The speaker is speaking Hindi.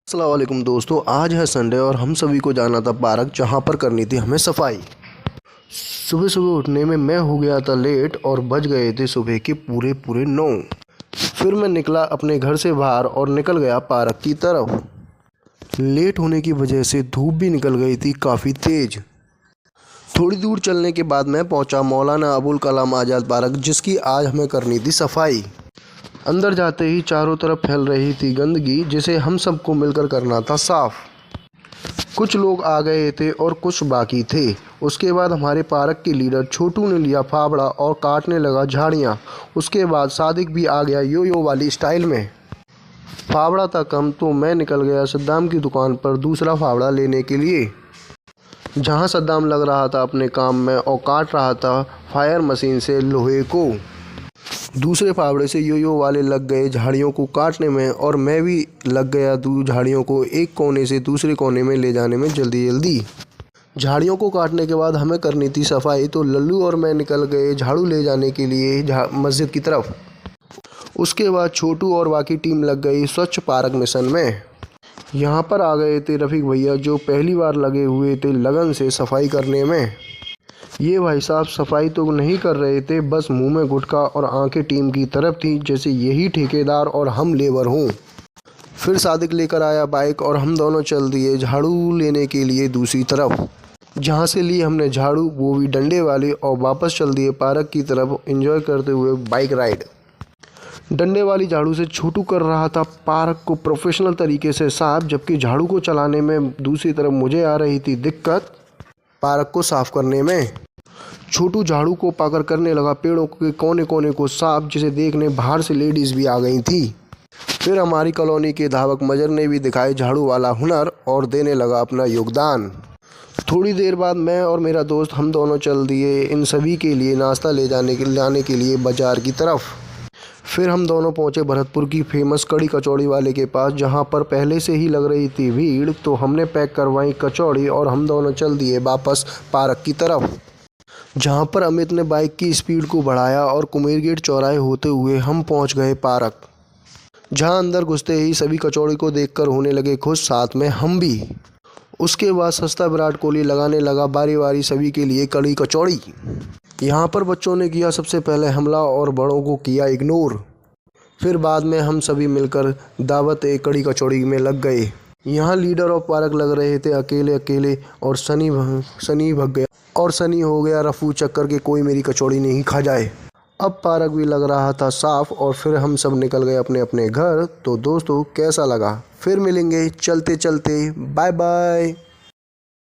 अस्सलाम वालेकुम दोस्तों, आज है संडे और हम सभी को जाना था पार्क जहां पर करनी थी हमें सफाई। सुबह सुबह उठने में मैं हो गया था लेट और बज गए थे सुबह के पूरे पूरे 9। फिर मैं निकला अपने घर से बाहर और निकल गया पार्क की तरफ। लेट होने की वजह से धूप भी निकल गई थी काफ़ी तेज़। थोड़ी दूर चलने के बाद मैं पहुंचा मौलाना अबुल कलाम आज़ाद पार्क, जिसकी आज हमें करनी थी सफाई। अंदर जाते ही चारों तरफ फैल रही थी गंदगी, जिसे हम सबको मिलकर करना था साफ। कुछ लोग आ गए थे और कुछ बाकी थे। उसके बाद हमारे पार्क के लीडर छोटू ने लिया फावड़ा और काटने लगा झाड़ियाँ। उसके बाद सादिक भी आ गया यो यो वाली स्टाइल में। फावड़ा था कम तो मैं निकल गया सद्दाम की दुकान पर दूसरा फावड़ा लेने के लिए। जहाँ सद्दाम लग रहा था अपने काम में और काट रहा था फायर मशीन से लोहे को। दूसरे फावड़े से यो वाले लग गए झाड़ियों को काटने में और मैं भी लग गया झाड़ियों को एक कोने से दूसरे कोने में ले जाने में जल्दी जल्दी। झाड़ियों को काटने के बाद हमें करनी थी सफाई, तो लल्लू और मैं निकल गए झाड़ू ले जाने के लिए मस्जिद की तरफ। उसके बाद छोटू और बाकी टीम लग गई स्वच्छ पार्क मिशन में। यहाँ पर आ गए थे रफ़ीक भैया, जो पहली बार लगे हुए थे लगन से सफाई करने में। ये भाई साहब सफाई तो नहीं कर रहे थे, बस मुंह में गुटखा और आंखें टीम की तरफ थी, जैसे यही ठेकेदार और हम लेबर हों। फिर सादिक लेकर आया बाइक और हम दोनों चल दिए झाड़ू लेने के लिए दूसरी तरफ। जहाँ से ली हमने झाड़ू, वो भी डंडे वाली, और वापस चल दिए पार्क की तरफ एंजॉय करते हुए बाइक राइड। डंडे वाली झाड़ू से छोटू कर रहा था पार्क को प्रोफेशनल तरीके से साफ, जबकि झाड़ू को चलाने में दूसरी तरफ मुझे आ रही थी दिक्कत पार्क को साफ करने में। छोटू झाड़ू को पाकर करने लगा पेड़ों के कोने कोने को साफ, जिसे देखने बाहर से लेडीज़ भी आ गई थी। फिर हमारी कॉलोनी के धावक मजर ने भी दिखाए झाड़ू वाला हुनर और देने लगा अपना योगदान। थोड़ी देर बाद मैं और मेरा दोस्त हम दोनों चल दिए इन सभी के लिए नाश्ता लाने के लिए बाज़ार की तरफ। फिर हम दोनों पहुंचे भरतपुर की फेमस कड़ी कचौड़ी वाले के पास, जहां पर पहले से ही लग रही थी भीड़, तो हमने पैक करवाई कचौड़ी और हम दोनों चल दिए वापस पार्क की तरफ। जहां पर अमित ने बाइक की स्पीड को बढ़ाया और कुमेर गेट चौराहे होते हुए हम पहुंच गए पार्क। जहां अंदर घुसते ही सभी कचौड़ी को देखकर होने लगे खुश, साथ में हम भी। उसके बाद सस्ता विराट कोहली लगाने लगा बारी बारी सभी के लिए कड़ी कचौड़ी। यहां पर बच्चों ने किया सबसे पहले हमला और बड़ों को किया इग्नोर। फिर बाद में हम सभी मिलकर दावत ए कड़ी कचौड़ी में लग गए। यहाँ लीडर ऑफ पार्क लग रहे थे अकेले अकेले, और सनी भग गया और सनी हो गया रफू चक्कर के कोई मेरी कचौड़ी नहीं खा जाए। अब पार्क भी लग रहा था साफ और फिर हम सब निकल गए अपने अपने घर। तो दोस्तों कैसा लगा, फिर मिलेंगे चलते चलते, बाय बाय।